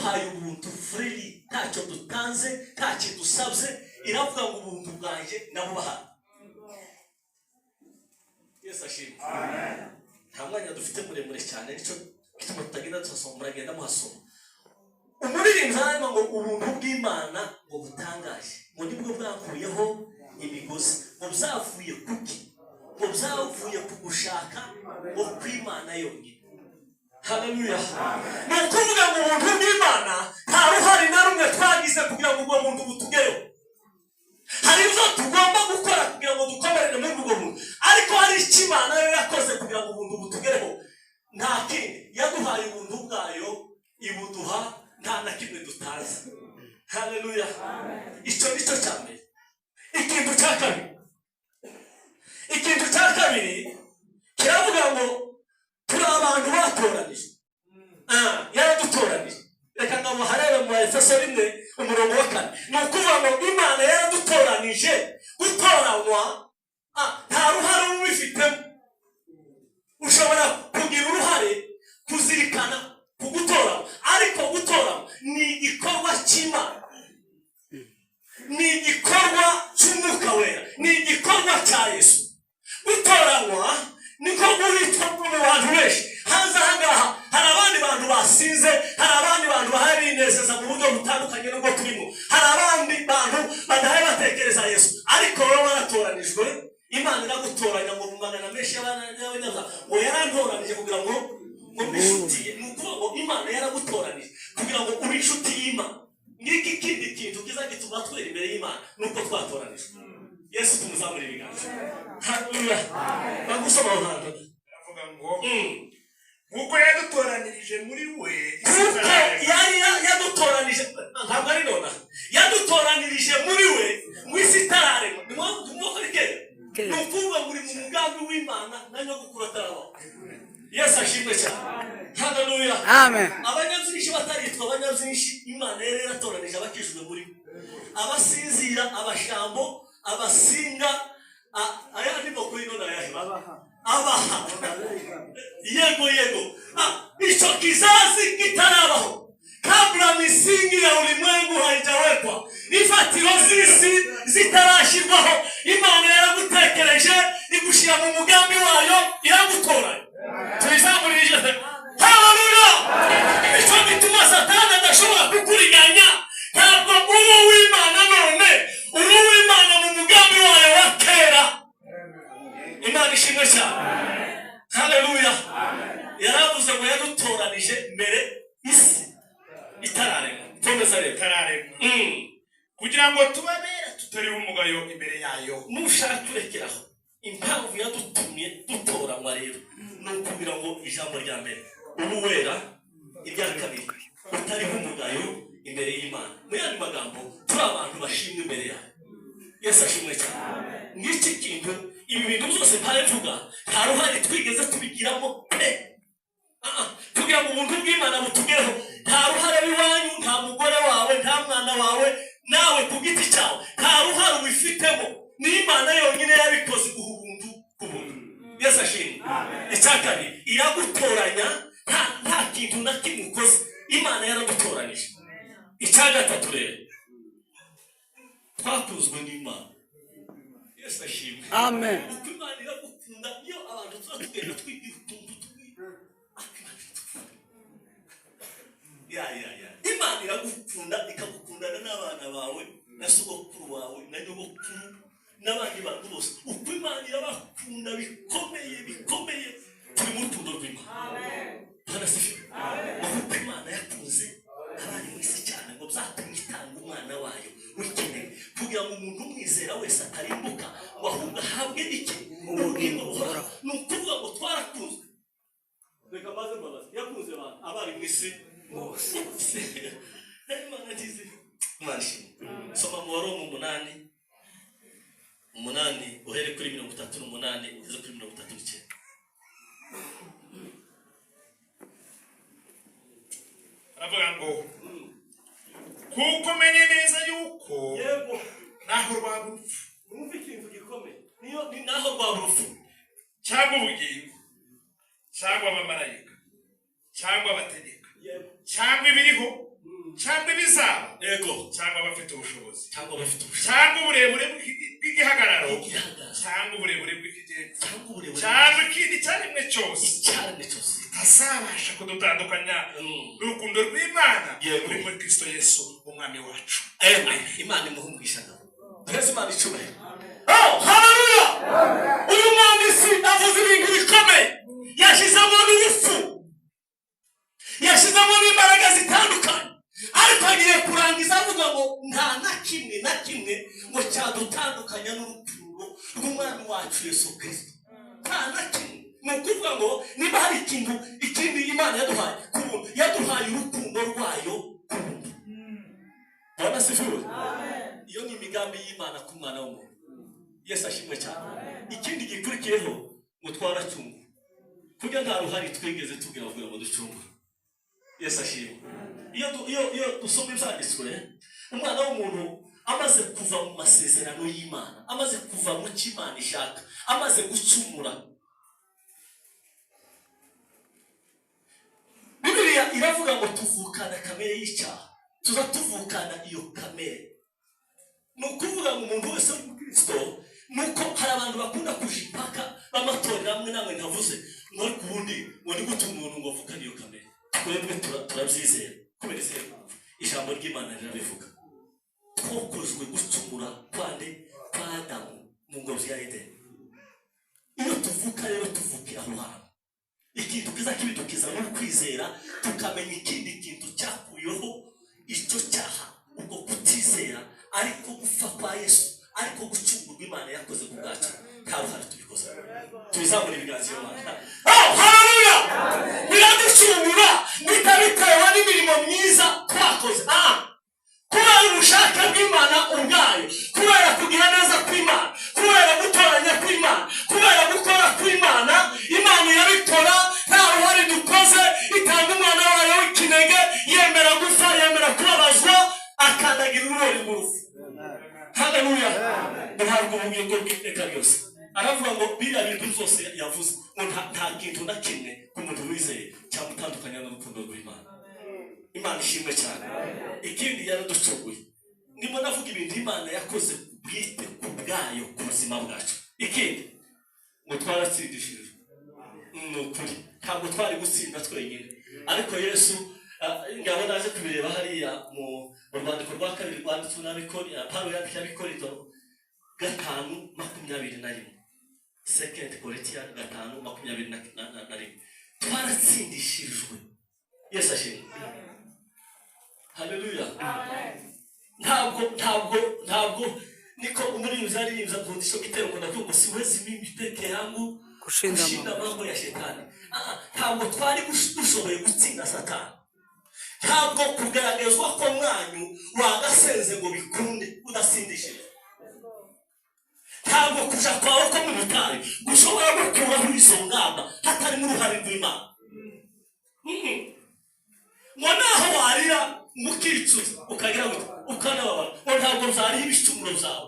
yaduhaye ubuntu freely ntacyo dutanze ntacyo dusabye iravuga ngo ubuntu bwanjye nabubaha. Yesu ashimwe. Amen. Nta mwanya dufite muremure cyane nicyo kituma tutagenda tusoma muragenda muhasoma. Umuririmbyi arimo ngo ubuntu bw'Imana ngo butangaje ngo nibwo bwakuyeho imigozi ngo byavuye kuki ngo byavuye kugushaka ngo kw'Imana yonyine. Haleluya. Ni ukuvuga ngo ubuntu bw'Imana nta ruhare na rumwe twagize kugira ngo ubwo muntu butugereho. Hari ibyo tugomba gukora kugira ngo dukomerere muri ubwo buntu, ariko hari icyo Imana yo yakoze kugira ngo ubuntu butugereho. Nta kindi, yaduhaye ubuntu bwayo ibuduha nta na kimwe dutazi. Haleluya. Icyo nicyo cya mbere. Ikintu cya kabiri kiravuga ngo turi abantu batoranije. Yaradutoranije. Reka ngo harebe mu Efeso 1:4. Ni ukuvuga ngo Imana yaradutoranije. Gutoranywa nta ruhare ubifitemo. Ushobora kugira uruhare kuzirikana kugutoranywa, ariko gutoranywa ni igikorwa cy'Imana, ni igikorwa cy'Umwuka Wera, ni igikorwa cya Yesu. Gutoranywa niko guhitwa mu bantu benshi. Hanze ahangaha hari abandi bantu basinze, hari abandi bantu bahari binezeza mu buryo butandukanye n'ubwo turimo, hari abandi bantu badahaye batekereza Yesu, ariko wowe waratoranijwe. Imana iragutoranya ngo mu magana menshi y'abanyabyaha ngo yarantoranije kugira ngo mbishutiye. Ni ukuvuga ngo Imana yaragutoranije kugira ngo ube inshuti y'Imana. Ngiki kindi kintu kiza gituma twera imbere y'Imana nuko twatoranije. Yesu tumuzamurira ibiganza. Haleluya. Bagusoma abantu avuga ngo kuko yadutoranirije muri we, yari yadutoranije ntabwo ari nona, yadutoranirije muri we mu isi itararema. Ni ukuvuga muri mu mugambi w'Imana na nyogokuru atarabaho. Yesu ashimwe cyane. Haleluya. Amen. Abanyabyinshi bataritwa abanyabyinshi, Imana yari yaratoranije abakijwe muri bo. Abasinzira, abashambo, abasinga, aya ni boko y'inona yahe abaha. Yego. Hicho kizazi kitarabaho kabla misingi ya ulimwengu haijawekwa, ifatiro zisi zitarashirwaho. Imana yaragutekereje igushira mu mugambi wayo, iragutoranya. Tuyizamurije. Haleluya. Hicho gituma Satani adashobora kukuriganya. Ntabwo uri w'Imana none, uri w'Imana mu mugambi wayo wa kera. Imana ishimwe cyane. Haleluya. Yaravuze ngo yadutoranije mbere isi itararema. Komeza rero itararema. Kugira ngo tubabera tutari umugayo imbere yayo. Nushaka kurekeraho impamvu yadutumye dutoranywa rero ni ukugira ngo ijambo rya mbere ubu wera, irya kabiri utari umugayo imbere y'Imana. Mu yandi magambo turi abantu bashimwe imbere yayo. Yesu ashimwe cyane. Ngiki kintu ibi bintu byose mparevuga nta ruhare twigeze tubigiramo pe. Kugira ngo ubuntu bw'Imana butugereho nta ruhare w'iwanyu, nta mugore wawe, nta mwana wawe, nawe ku giti cyawe nta ruhare ubifitemo. Ni Imana yonyine yabikoze guha ubuntu ku buntu. Yesu ashimwe. Icya kabiri iragutoranya, nta kintu na kimwe ukoze, Imana yaragutoranije. Icya gatatu rero twakuzwe n'Imana. Yesu ashimwe. Amen. Uko Imana iragukunda iyo abantu tugenda twigira utuntu Imana iragukunda ikagukundana n'abana bawe na sogokuru wawe na nyogokuru n'abandi bantu bose. Uko Imana irabakunda bikomeye turi mu rukundo rw'Imana. Amen. Uko Imana yakunze abari mu isi cyane ngo byatumye itanga umwana wayo w'ikinege kugira ngo umuntu umwizera wese atarimbuka ngo ahubwo ahabwe iki ubugingo buhoraho. Ni ukuvuga ngo twarakunzwe. Reka maze mbabazi yakunze abantu abari mu isi bose. Imana nziza. Soma mu Waroma 8 uhere kuri 38 ugeze kuri 39. Avuga ngo kuko menye neza yuko yego naho rwabupfu. Mwumva ikintu gikomeye niyo ni naho rwabupfu cyangwa ubugingo cyangwa abamarayika cyangwa abategeka cyangwa ibiriho cyangwa ibizaba yego cyangwa abafite ubushobozi cyangwa uburebure bw'igihagararo cyangwa uburebure bw'ikigenda cyangwa ikindi cyaremwe cyose kitazabasha kudutandukanya n'urukundo rw'Imana ruri muri Kristo Yesu umwami wacu. Amen. Imana imuhungishana. Praise Imana icyubahiro. Oh, haleluya! Uyu mwanditsi avuze ibintu bikomeye. Yashizemo n'urupfu. Yashizemo n'imbaraga zitandukanye. Ariko agiye kurangiza avuga ngo nta na kimwe ngo cyadutandukanya n'urukundo rw'umwami wacu Yesu Kristo. Nta na kimwe. Ni ukuvuga ngo niba hari ikindi Imana yaduhaye kubuntu, yaduhaye urukundo rwayo kubuntu. Bwana sifiwe. Iyo ni imigambi y'Imana ku mwana w'umuntu. Yesu ashimwe cyane. Ikindi gikurikiyeho ngo twaracyungu. Kugira nta ruhari twigeze tugira ngo ducungu. Yesu ashimwe. Iyo dusoma ibyanditswe, umwana w'umuntu amaze kuva mu masezerano y'Imana, amaze kuva mu cy'Imana ishaka, amaze gucumura. Bibiliya iravuga ngo tuvukana kamere y'icyaha. Tuza tuvukana iyo kamere. Ni ukuvuga ngo umuntu wese w'Umukristo, nuko hari abantu bakunda kujipaka bamatorera amwe namwe ntavuze ngo ariko ubundi ngo ni gute umuntu ngo avukane iyo kamere. Twebwe turabyizera kubera ijambo ry'Imana rirabivuga. Twakozwe gucumura kwa Adamu mu ngobyi ya Edeni. Iyo tuvuka rero tuvukira aho hantu. Ikintu kiza kibidukiza no kwizera, tukamenya ikindi kintu cyakuyeho icyo cyaha, ubwo kutizera, ariko gupfa kwa Yesu, ariko gucungurwa Imana yakoze ku bwacu, nta ruhare tubikoze. Tubizamura ibiganza y'Imana. Oh, haleluya! Biraducungura bitabitewe n'imirimo myiza twakoze. Kubera ubushake bw'Imana ubwayo, kubera kugira neza kw'Imana, kubera gutoranya kw'Imana, kubera gukora kw'Imana, Imana yabikora nta ruhare dukoze, itanga umwana wayo w'ikinege, yemera gupfa, yemera kubabazwa, akandagira ururori mu rufu. Haleluya! Ntabwo ubugingo bw'iteka ryose. Aravuga ngo biriya bintu byose yavuze ngo nta kintu na kimwe ku muntu wizeye cyamutandukanya n'urukundo rw'Imana. Imana ishimwe cyane. Ikindi yaraducunguye. Ndimo navuga ibintu Imana yakoze bwite ku bwayo ku buzima bwacu. Ikindi ngo twaratsindishije. Ni ukuri. Ntabwo twari gutsinda twenyine. Ariko Yesu ngabo naje kubireba hariya mu rwandiko rwa kabiri rwanditswe n'Abikorintho, Pawulo yandikiye Abikorintho 5:21. 2 Corinthians 5:21. Twaratsindishijwe. Yesu ashimwe. Haleluya. Ntabwo niko umuririmbyi aririmbye kundisho gitero kuna ko siwezi mimi peke yangu kushinda mambo ya shetani. Ntabwo twari dushoboye gutsinda Satani. Ntabwo kugaragazwa ko mwanyu wagasenze ngo bikunde udasindishije. Ntabwo kuja kwawe ko mu butari gushobora gukuraho izo ngamba hatari mu ruhare rw'Imana. Naho warira mukicuza ukagira ngo ukanababa ngo ntabwo uzariho ibicumuro byawe.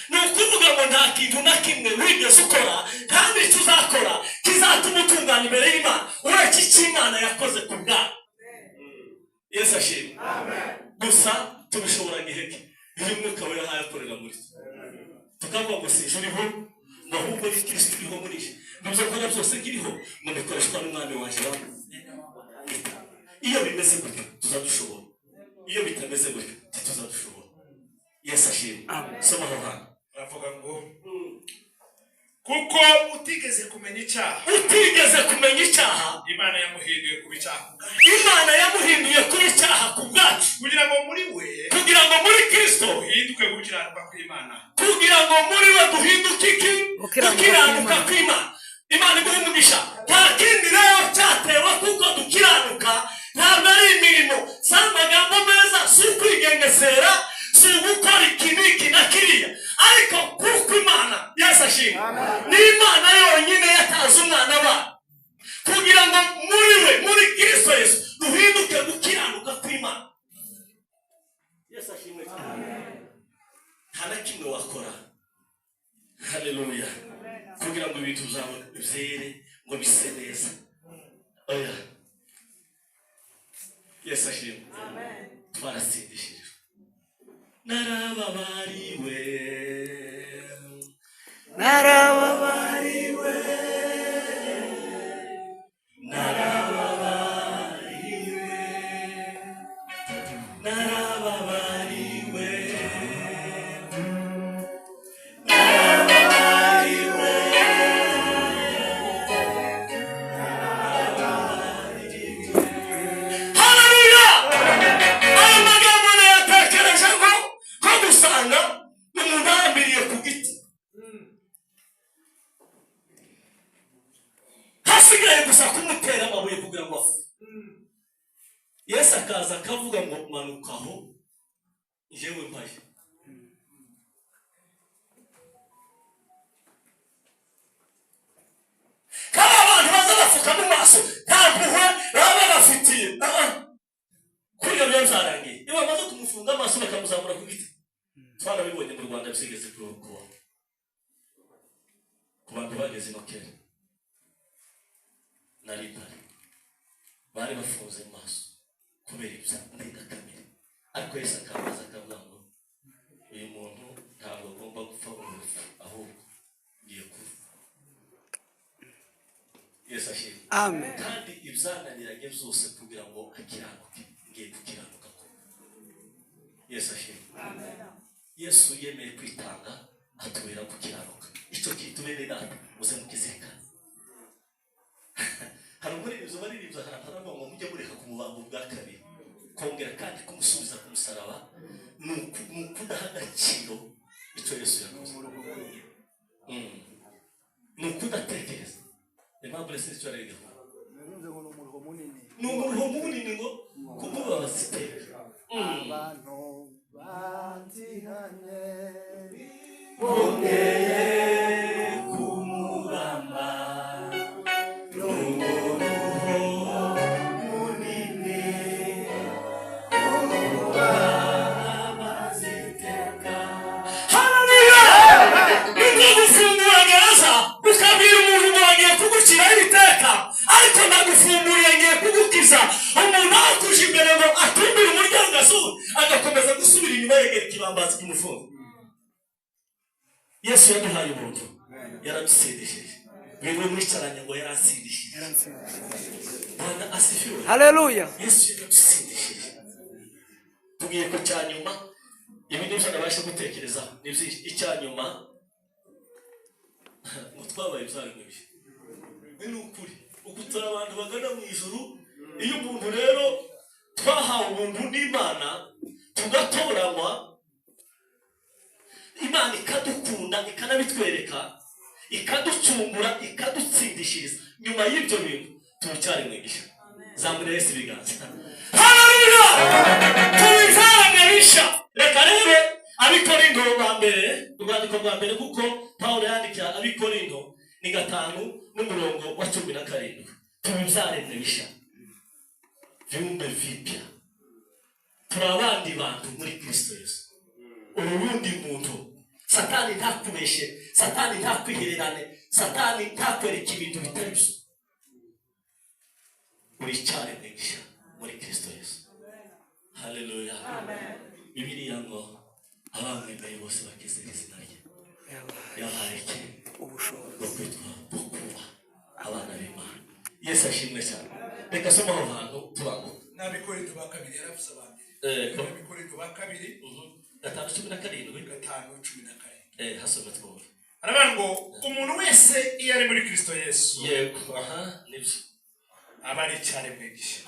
Ni ukuvuga ngo nta kintu na kimwe wigeze ukora kandi icyo uzakora kizatuma utungana imbere y'Imana uretse icyo Imana yakoze ku bwawe. Yesu ashimwe. Gusa tubishobora giheke iyo Mwuka we yahaye akorera muri twe. Tukavuga ngo si ijuriho ngo ahubwo ni Kristo uriho muri je. Nibyo kora byose nkiriho ngo bikoreshwa n'umwami waje wawe. Iyo bimeze gutyo tuzadushobora. Iyo bitameze gutyo tuzadushobora. Yesu ashimwe. Soma aho hantu. Aravuga ngo kuko utigeze kumenya icyaha. Imana yamuhinduye kuba icyaha. Imana yamuhinduye kuba icyaha ku bwacu. Kugira ngo muri we, kugira ngo muri Kristo uhinduke gukiranuka kw'Imana. Kugira ngo muri we duhinduke iki? Gukiranuka kw'Imana. Imana iguhe umugisha. Nta kindi rero cyatewe kuko dukiranuka, ntabwo ari imirimo, si amagambo meza, si ukwigengesera, si ugukora iki n'iki na kiriya, ariko kuko Imana, Yesu ashimwe, ni Imana yonyine yataze umwana wayo kugira ngo muri we, muri Kristo Yesu duhinduke gukiranuka kw'Imana. Yesu ashimwe. Nta na kimwe wakora, haleluya, kugira ngo ibintu byawe byere ngo bise neza. Oya. Yesu ashimwe. twarasindishije narababariwe narababariwe narababariwe narababariwe gusa kumutera amabuye kugira ngo afu. Yesu akaza akavuga ngo manukaho jewe mpaye. Kaba abantu baza bafuka mu maso ntabwo baba bafitiye kuriya byazarangiye iyo bamaze kumufunga amaso bakamuzamura ku giti. Twarabibonye mu Rwanda bisigeze kuba ku bantu bageze no kera naripari bari bafunze maso kubera ibya ndengakamere, ariko Yesu akabaza akavuga ngo uyu muntu ntabwo agomba gupfa urupfu ahubwo ngiye kuva. Yesu ashimwe. Amen. Kandi ibyananiranye byose kugira ngo akiranuke ngiye gukiranuka ko. Yesu ashimwe. Amen. Yesu yemeye kwitanga atubera gukiranuka. Icyo kitubere data muze mukizirikana. Hari umuririmbyi baririmbye ahantu ngo mujye mureka kumubamba bwa kabiri kongera kandi kumusubiza ku musaraba nukudaha agaciro icyo Yesu yakoze. Nukudatekereza impamvu Yesu icyo arega n'umuruho munini ngo kumubabaza iteka abantu banzihanye bongeye kumubamba ariko nagufunguriye ngiye kugukiza umuntu akuje imbere ngo atumbire umuryango asura agakomeza gusubira inyuma yegera ikibambazi cy'umufungo. Yesu yaduhaye ubuntu yaradusindishije bimwe mwicaranye ngo yaransindishije. Bwana asifiwe. Haleluya. Yesu yaradusindishije. Tugiye ku cyanyuma ibindi byo nabasha gutekereza nibyo icyanyuma mutwabaye byaremwe ni ukuri ukutura abantu bagana mu ijuru. Iyo umuntu rero twahawe ubuntu n'Imana tugatoranywa, Imana ikadukunda ikanabitwereka ikaducungura ikadutsindishiriza. Nyuma y'ibyo bintu turacyari mwigisha. Zamura Yesu ibiganza. Haleluya. Tubizaramisha. Reka rero Abikorinto ba mbere urwandiko rwa mbere kuko Pawulo yandikira Abikorinto ni 5:17 tubyaremwe bisha viumbe vipya turabandi bantu muri Kristo Yesu. Urundi muntu Satani ntakubeshe, Satani ntakwihererane, Satani ntakwereka ibintu bitari byo. Uri cyaremwe bisha muri Kristo Yesu. Haleluya. Amen. Bibiliya ngo abamwemeye bose bakize izina rye yahaye ubushobozi bwo kwitwa kuba abana b'Imana. Yesu ashimwe cyane. Reka soma aho hantu tubango n'Abikorinto ba kabiri yaravuze abambere n'Abikorinto ba kabiri 5:17 hasoma twumva aravuga ngo umuntu wese iyo ari muri Kristo Yesu yego nibyo abari cyaremwe gisha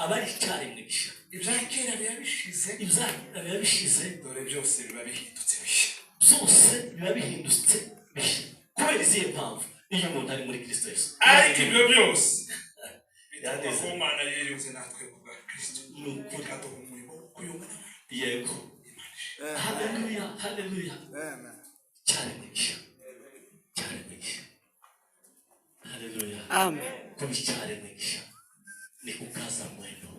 ibya kera birabishize dore byose biba bihindutse bisha kubera izihe mpamvu iyo umuntu ari muri Kristo Yesu. Ariko ibyo byose bituma ko Imana yiyunze natwe kubwa Kristo n'ukuri kaduha umurimo kuyunga n'abandi. Yego. Haleluya. Amen. Cyaremwe gisha. Haleluya. Amen. Kubi cyaremwe gisha ni kukaza mwendo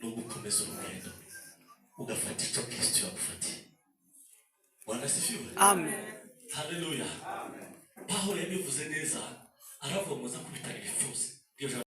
no gukomeza urugendo ugafata icyo Kristo yagufatiye. Bwana asifiwe. Amen. Haleluya. Amen. Pawulo yabivuze neza aravuga ngo za kubitana ibifuza.